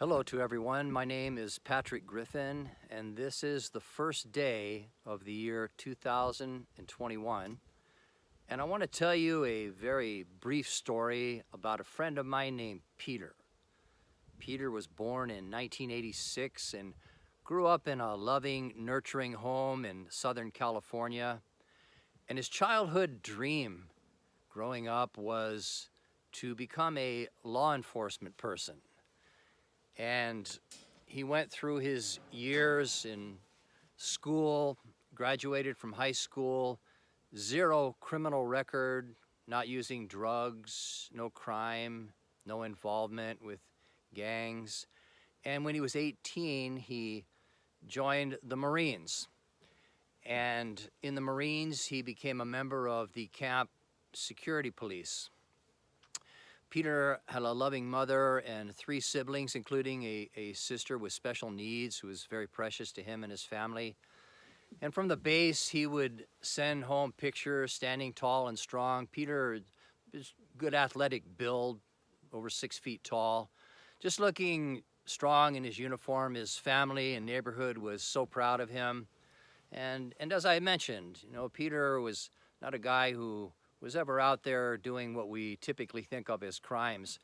Hello to everyone. My name is Patrick Griffin, and this is the first day of the year 2021. And I want to tell you a very brief story about a friend of mine named Peter. Peter was born in 1986 and grew up in a loving, nurturing home in Southern California. And his childhood dream growing up was to become a law enforcement person. And he went through his years in school, graduated from high school, zero criminal record, not using drugs, no crime, no involvement with gangs. And when he was 18, he joined the Marines. And in the Marines, he became a member of the camp security police. Peter had a loving mother and 3 siblings, including a sister with special needs who was very precious to him and his family. And from the base, he would send home pictures, standing tall and strong. Peter is good athletic build, over 6 feet tall, just looking strong in his uniform. His family and neighborhood was so proud of him. And as I mentioned, Peter was not a guy who was ever out there doing what we typically think of as crimes.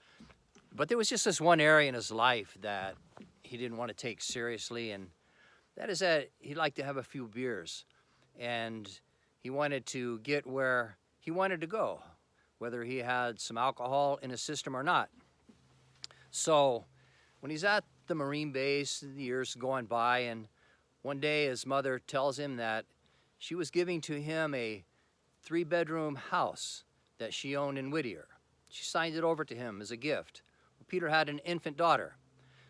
But there was just this one area in his life that he didn't want to take seriously, and that is that he liked to have a few beers. And he wanted to get where he wanted to go, whether he had some alcohol in his system or not. So when he's at the Marine base, the years going by, and one day his mother tells him that she was giving to him a 3-bedroom house that she owned in Whittier. She signed it over to him as a gift. Well, Peter had an infant daughter.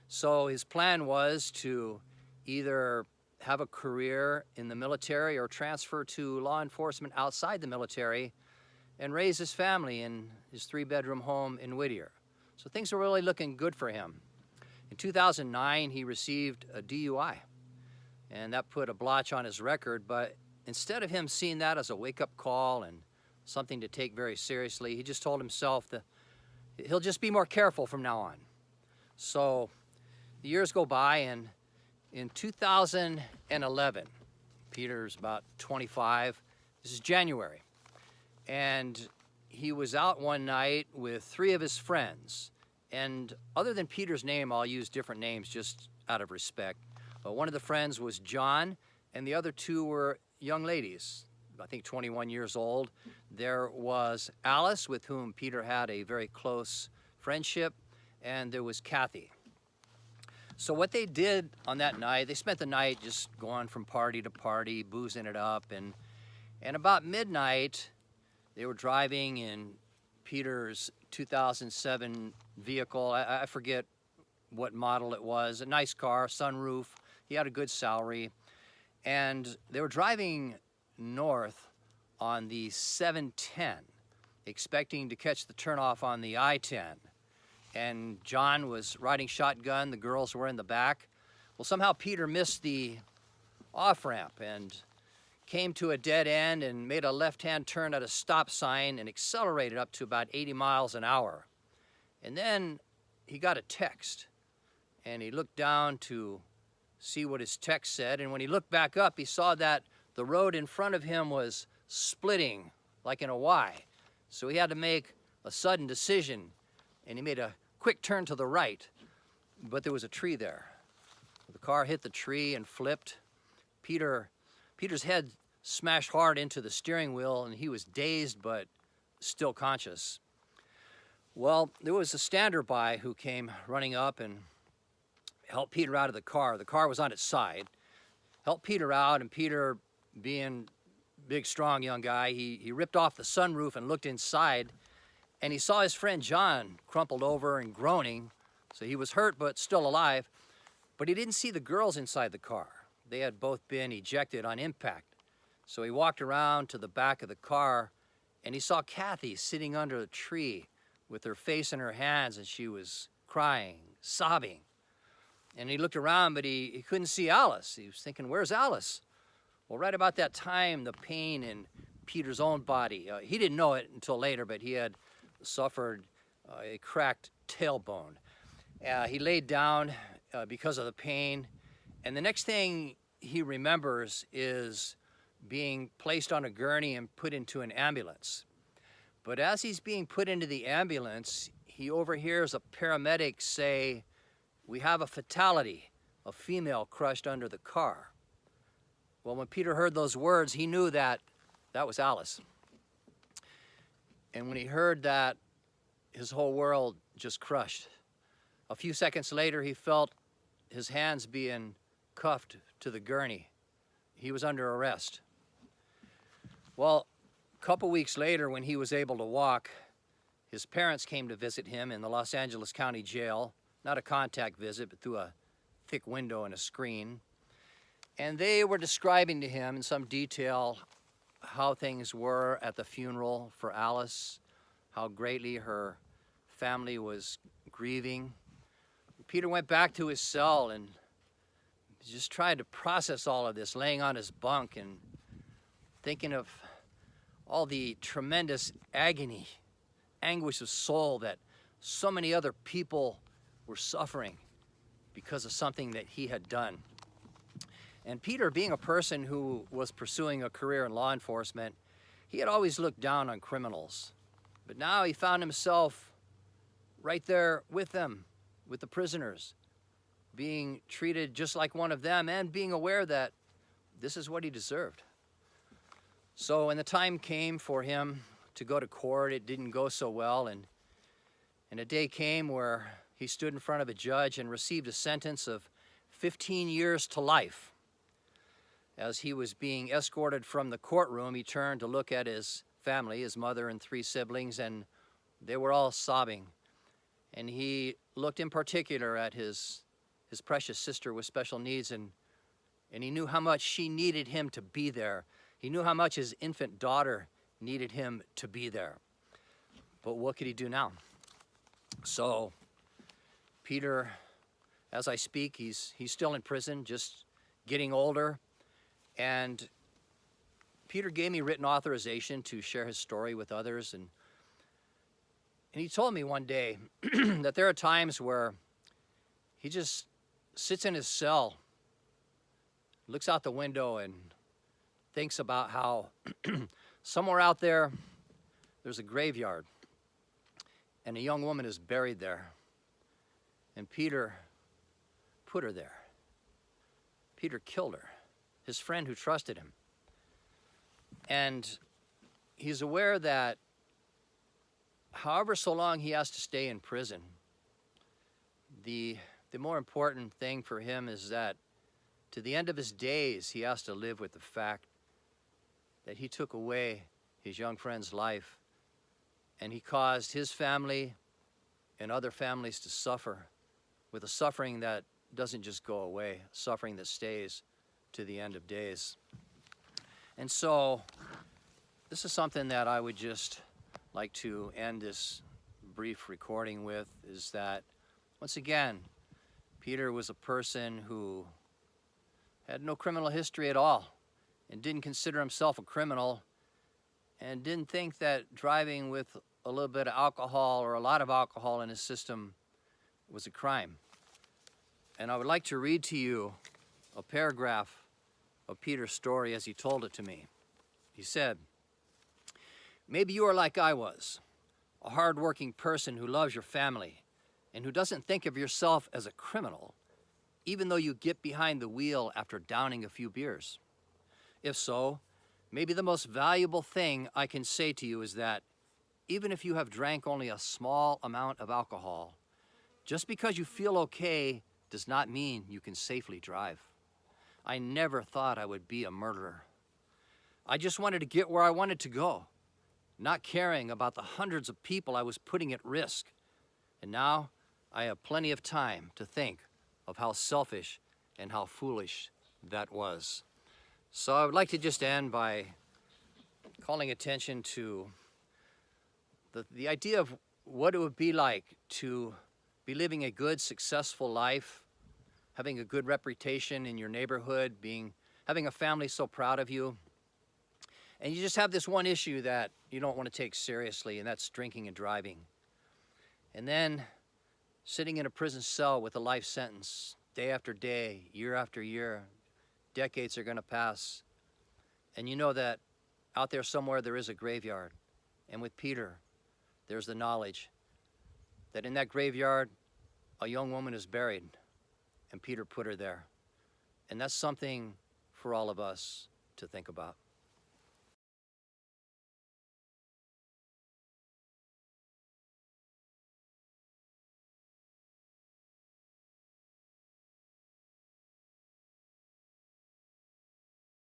So his plan was to either have a career in the military or transfer to law enforcement outside the military and raise his family in his 3-bedroom home in Whittier. So things were really looking good for him. In 2009, he received a DUI, and that put a blotch on his record, but instead of him seeing that as a wake-up call and something to take very seriously, he just told himself that he'll just be more careful from now on. So the years go by, and in 2011, Peter's about 25, this is January, and he was out one night with 3 of his friends. And other than Peter's name, I'll use different names just out of respect. But one of the friends was John, and the other 2 were young ladies, I think 21 years old. There was Alice, with whom Peter had a very close friendship, and there was Kathy. So what they did on that night, they spent the night just going from party to party, boozing it up, and about midnight, they were driving in Peter's 2007 vehicle. I forget what model it was, a nice car, sunroof. He had a good salary. And they were driving north on the 710, expecting to catch the turnoff on the I-10. And John was riding shotgun, the girls were in the back. Well, somehow Peter missed the off-ramp and came to a dead end and made a left-hand turn at a stop sign and accelerated up to about 80 miles an hour. And then he got a text, and he looked down to see what his text said, and when he looked back up, he saw that the road in front of him was splitting like in a Y. So he had to make a sudden decision, and he made a quick turn to the right, but there was a tree there. The car hit the tree and flipped. Peter's head smashed hard into the steering wheel, and he was dazed but still conscious. Well, there was a stander-by who came running up and helped Peter out of the car. The car was on its side. Helped Peter out, and Peter, being big, strong young guy, he ripped off the sunroof and looked inside, and he saw his friend John crumpled over and groaning. So he was hurt but still alive, but he didn't see the girls inside the car. They had both been ejected on impact. So he walked around to the back of the car, and he saw Kathy sitting under a tree with her face in her hands, and she was crying, sobbing. And he looked around, but he couldn't see Alice. He was thinking, where's Alice? Well, right about that time, the pain in Peter's own body, he didn't know it until later, but he had suffered a cracked tailbone. He laid down because of the pain, and the next thing he remembers is being placed on a gurney and put into an ambulance. But as he's being put into the ambulance, he overhears a paramedic say, "We have a fatality, a female crushed under the car." Well, when Peter heard those words, he knew that that was Alice. And when he heard that, his whole world just crushed. A few seconds later, he felt his hands being cuffed to the gurney. He was under arrest. Well, a couple weeks later, when he was able to walk, his parents came to visit him in the Los Angeles County Jail, not a contact visit, but through a thick window and a screen. And they were describing to him in some detail how things were at the funeral for Alice, how greatly her family was grieving. Peter went back to his cell and just tried to process all of this, laying on his bunk and thinking of all the tremendous agony, anguish of soul that so many other people were suffering because of something that he had done. And Peter, being a person who was pursuing a career in law enforcement, he had always looked down on criminals. But now he found himself right there with them, with the prisoners, being treated just like one of them and being aware that this is what he deserved. So when the time came for him to go to court, it didn't go so well, and a day came where he stood in front of a judge and received a sentence of 15 years to life. As he was being escorted from the courtroom, he turned to look at his family, his mother and 3 siblings, and they were all sobbing. And he looked in particular at his precious sister with special needs, and he knew how much she needed him to be there. He knew how much his infant daughter needed him to be there. But what could he do now? So Peter, as I speak, he's still in prison, just getting older. And Peter gave me written authorization to share his story with others. And he told me one day that there are times where he just sits in his cell, looks out the window, and thinks about how somewhere out there, there's a graveyard, and a young woman is buried there. And Peter put her there. Peter killed her, his friend who trusted him. And he's aware that however so long he has to stay in prison, the more important thing for him is that to the end of his days, he has to live with the fact that he took away his young friend's life, and he caused his family and other families to suffer with a suffering that doesn't just go away, suffering that stays to the end of days. And so this is something that I would just like to end this brief recording with, is that once again, Peter was a person who had no criminal history at all and didn't consider himself a criminal and didn't think that driving with a little bit of alcohol or a lot of alcohol in his system was a crime. And I would like to read to you a paragraph of Peter's story as he told it to me. He said, "Maybe you are like I was, a hard-working person who loves your family and who doesn't think of yourself as a criminal, even though you get behind the wheel after downing a few beers. If so, maybe the most valuable thing I can say to you is that even if you have drank only a small amount of alcohol, just because you feel okay does not mean you can safely drive. I never thought I would be a murderer. I just wanted to get where I wanted to go, not caring about the hundreds of people I was putting at risk. And now I have plenty of time to think of how selfish and how foolish that was." So I would like to just end by calling attention to the idea of what it would be like to be living a good, successful life, having a good reputation in your neighborhood, having a family so proud of you, and you just have this one issue that you don't want to take seriously, and that's drinking and driving. And then sitting in a prison cell with a life sentence, day after day, year after year. Decades are going to pass. And you know that out there somewhere there is a graveyard. And with Peter, there's the knowledge that in that graveyard, a young woman is buried, and Peter put her there. And that's something for all of us to think about.